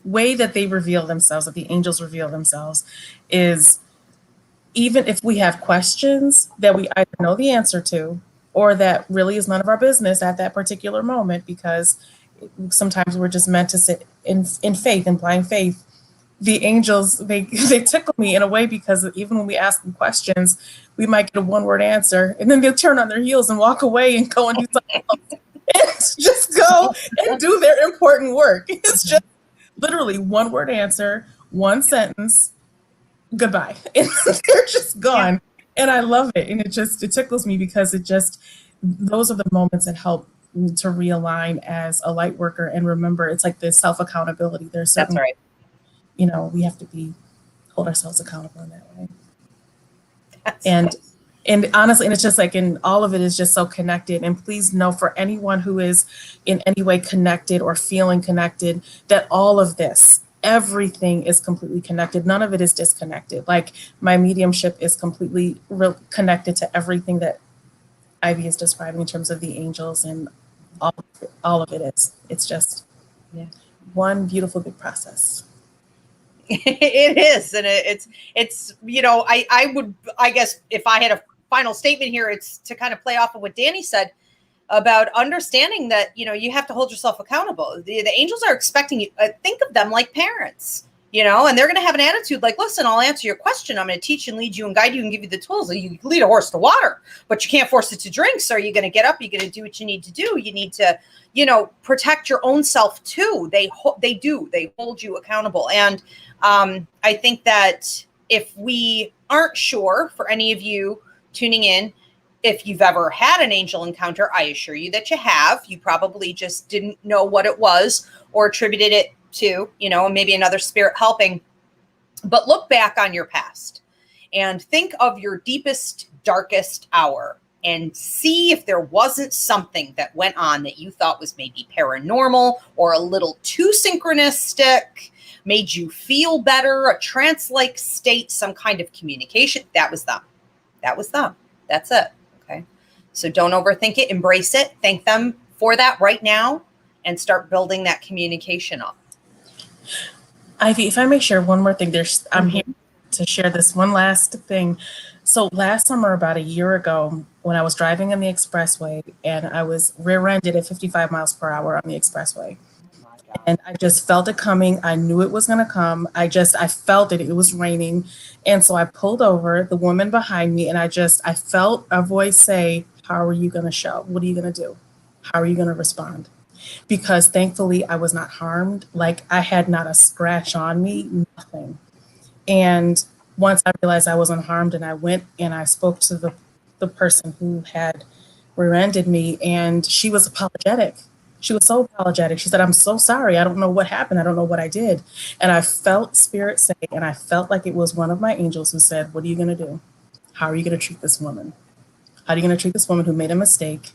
way that they reveal themselves, that the angels reveal themselves, is even if we have questions that we either know the answer to, or that really is none of our business at that particular moment, because sometimes we're just meant to sit in faith, in blind faith. The angels, they tickle me in a way, because even when we ask them questions, we might get a one-word answer, and then they'll turn on their heels and walk away and go and do something else. And just go and do their important work. It's just literally one-word answer, one sentence, goodbye. And they're just gone. Yeah. And I love it. And it tickles me, because those are the moments that help to realign as a light worker and remember it's like this self-accountability. There's certain, that's right. We have to hold ourselves accountable in that way. And honestly, and it's just like, and all of it is just so connected. And please know, for anyone who is in any way connected or feeling connected, that all of this, everything is completely connected. None of it is disconnected. Like, my mediumship is completely connected to everything that Ivy is describing in terms of the angels, and all of it is. It's just one beautiful big process. It is. And it's, I guess if I had a final statement here, it's to kind of play off of what Danny said about understanding that, you have to hold yourself accountable. The angels are expecting you, think of them like parents, and they're going to have an attitude like, listen, I'll answer your question. I'm going to teach and lead you and guide you and give you the tools. You lead a horse to water, but you can't force it to drink. So are you going to get up? You're going to do what you need to do. You need to, protect your own self too. They hold you accountable. And I think that if we aren't sure, for any of you tuning in, if you've ever had an angel encounter, I assure you that you have. You probably just didn't know what it was or attributed it to, maybe another spirit helping. But look back on your past and think of your deepest, darkest hour and see if there wasn't something that went on that you thought was maybe paranormal or a little too synchronistic, made you feel better, a trance-like state, some kind of communication. That was them. That was them. That's it. Okay. So don't overthink it. Embrace it. Thank them for that right now and start building that communication up. Ivy, if I may share one more thing, I'm here to share this one last thing. So last summer, about a year ago, when I was driving on the expressway and I was rear-ended at 55 miles per hour on the expressway. And I just felt it coming. I knew it was going to come. I felt it. It was raining. And so I pulled over, the woman behind me, and I felt a voice say, how are you going to show? What are you going to do? How are you going to respond? Because thankfully I was not harmed. Like, I had not a scratch on me, nothing. And once I realized I wasn't harmed, and I went and I spoke to the person who had rear-ended me, and she was apologetic. She was so apologetic. She said, I'm so sorry. I don't know what happened. I don't know what I did. And I felt Spirit say, and I felt like it was one of my angels who said, what are you going to do? How are you going to treat this woman? How are you going to treat this woman who made a mistake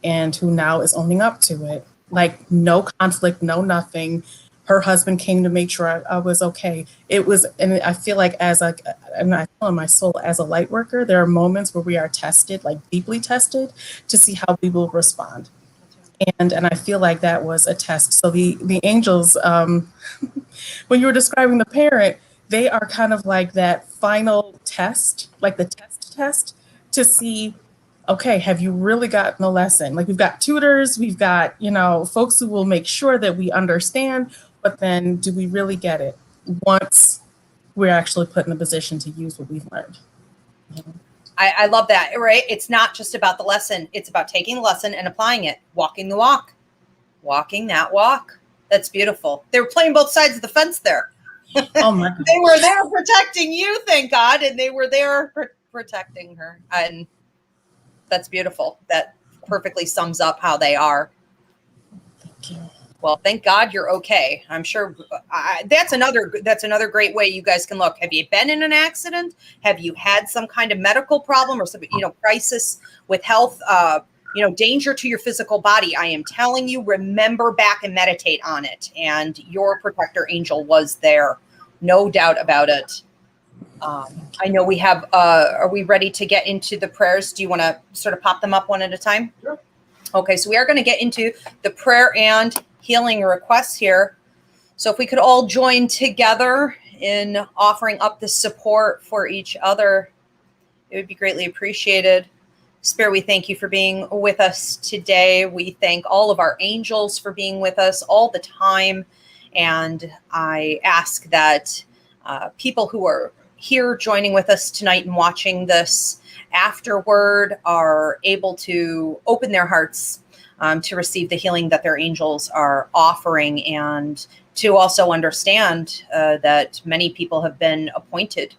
and who now is owning up to it? Like, no conflict, no nothing. Her husband came to make sure I was okay. It was, and I feel like and I feel in my soul as a light worker, there are moments where we are tested, like deeply tested, to see how we will respond. And I feel like that was a test. So the angels, when you were describing the parent, they are kind of like that final test, like the test to see, okay, have you really gotten the lesson? Like, we've got tutors, we've got, folks who will make sure that we understand, but then do we really get it once we're actually put in a position to use what we've learned? I love that, right? It's not just about the lesson. It's about taking the lesson and applying it, walking the walk, walking that walk. That's beautiful. They were playing both sides of the fence there. Oh my God. They were there protecting you, thank God, and they were there protecting her. And that's beautiful. That perfectly sums up how they are. Thank you. Well, thank God you're okay. I'm sure that's another great way you guys can look. Have you been in an accident? Have you had some kind of medical problem or some, crisis with health, danger to your physical body? I am telling you, remember back and meditate on it. And your protector angel was there. No doubt about it. I know we have, are we ready to get into the prayers? Do you want to sort of pop them up one at a time? Sure. Okay, so we are going to get into the prayer and healing requests here. So if we could all join together in offering up the support for each other, it would be greatly appreciated. Spirit, we thank you for being with us today. We thank all of our angels for being with us all the time. And I ask that people who are here joining with us tonight and watching this afterward are able to open their hearts to receive the healing that their angels are offering, and to also understand that many people have been appointed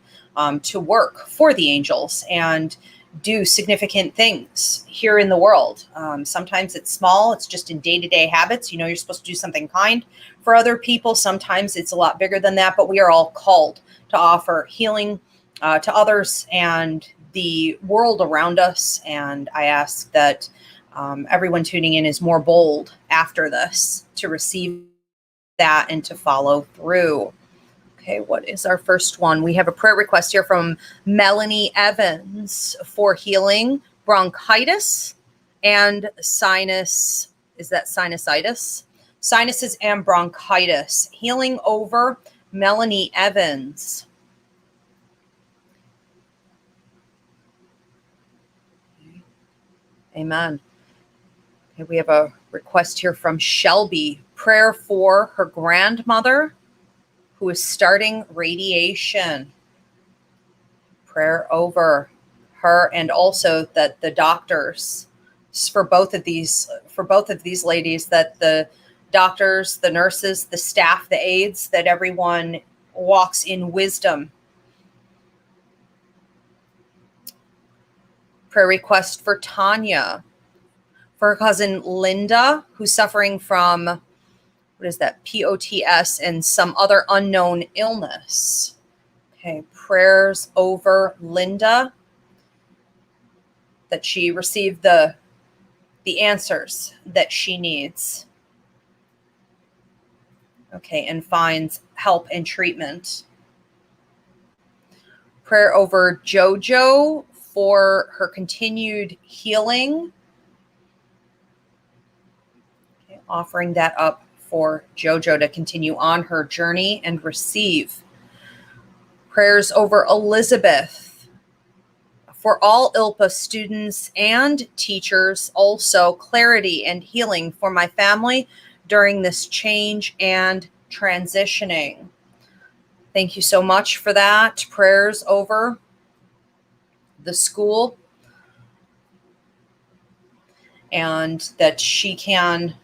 to work for the angels and do significant things here in the world. Sometimes it's small, it's just in day-to-day habits. You're supposed to do something kind for other people. Sometimes it's a lot bigger than that, but we are all called to offer healing to others and the world around us. And I ask that everyone tuning in is more bold after this to receive that and to follow through. Okay, what is our first one? We have a prayer request here from Melanie Evans for healing bronchitis and sinus. Is that sinusitis? Sinuses and bronchitis. Healing over Melanie Evans. Amen. Okay, we have a request here from Shelby. Prayer for her grandmother who is starting radiation. Prayer over her, and also that the doctors, for both of these ladies, that the doctors, the nurses, the staff, the aides, that everyone walks in wisdom. Prayer request for Tanya, for her cousin Linda, who's suffering from, what is that, POTS and some other unknown illness. Okay, prayers over Linda, that she received the answers that she needs. Okay, and finds help and treatment. Prayer over JoJo for her continued healing. Okay, offering that up for JoJo to continue on her journey and receive. Prayers over Elizabeth for all ILPA students and teachers. Also clarity and healing for my family during this change and transitioning. Thank you so much for that. Prayers over the school, and that she can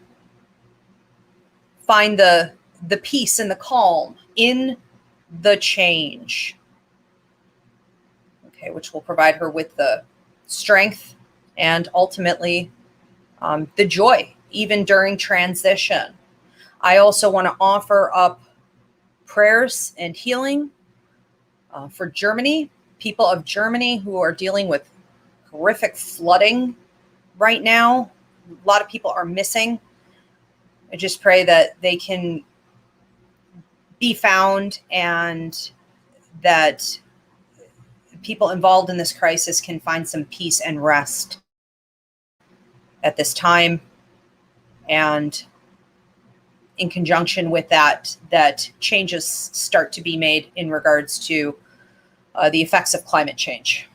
find the peace and the calm in the change. Okay, which will provide her with the strength and ultimately the joy even during transition. I also want to offer up prayers and healing for Germany, people of Germany who are dealing with horrific flooding right now. A lot of people are missing. I just pray that they can be found and that people involved in this crisis can find some peace and rest at this time. And in conjunction with that, that changes start to be made in regards to the effects of climate change.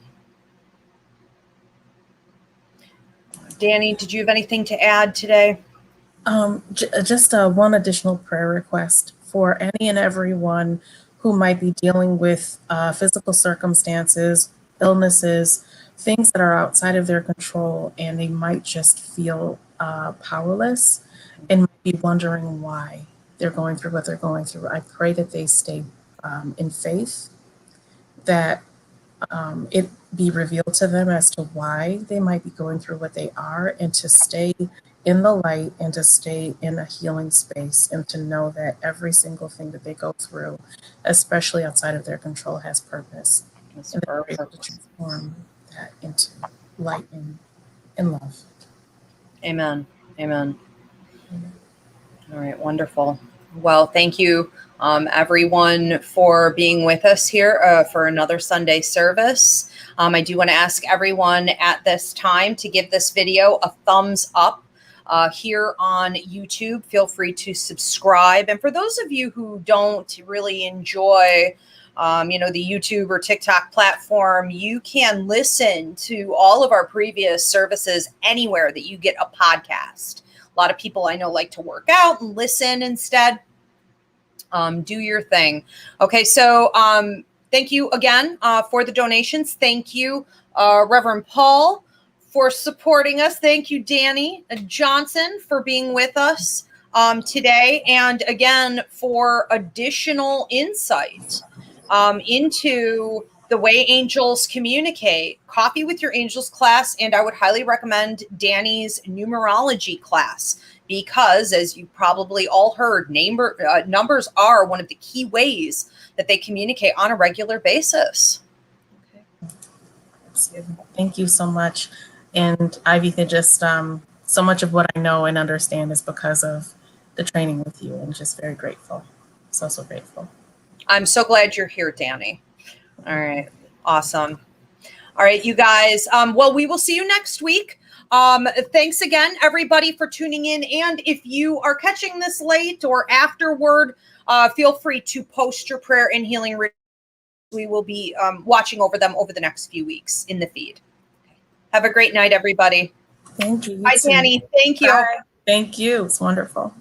Danny, did you have anything to add today? Just one additional prayer request for any and everyone who might be dealing with physical circumstances, illnesses, things that are outside of their control, and they might just feel powerless and might be wondering why they're going through what they're going through. I pray that they stay in faith, that it be revealed to them as to why they might be going through what they are, and to stay in the light and to stay in a healing space, and to know that every single thing that they go through, especially outside of their control, has purpose. That's and they're able to transform that into light and love. Amen. Amen. All right, wonderful. Well, thank you, everyone, for being with us here for another Sunday service. I do want to ask everyone at this time to give this video a thumbs up here on YouTube. Feel free to subscribe. And for those of you who don't really enjoy the YouTube or TikTok platform, you can listen to all of our previous services anywhere that you get a podcast. A lot of people I know like to work out and listen instead. Do your thing. Okay, so thank you again for the donations. Thank you, Reverend Paul, for supporting us. Thank you, Danny Johnson, for being with us today. And again, for additional insight into the way angels communicate, Coffee with Your Angels class, and I would highly recommend Danny's numerology class, because as you probably all heard, numbers are one of the key ways that they communicate on a regular basis. Okay. Thank you so much. And Ivy, just so much of what I know and understand is because of the training with you, and just very grateful. So grateful. I'm so glad you're here, Danny. All right. Awesome. All right, you guys. Well, we will see you next week. Thanks again, everybody, for tuning in. And if you are catching this late or afterward, feel free to post your prayer and healing. We will be watching over them over the next few weeks in the feed. Have a great night, everybody. Thank you. Bye, Danny. Thank you. Bye. Thank you. It's wonderful.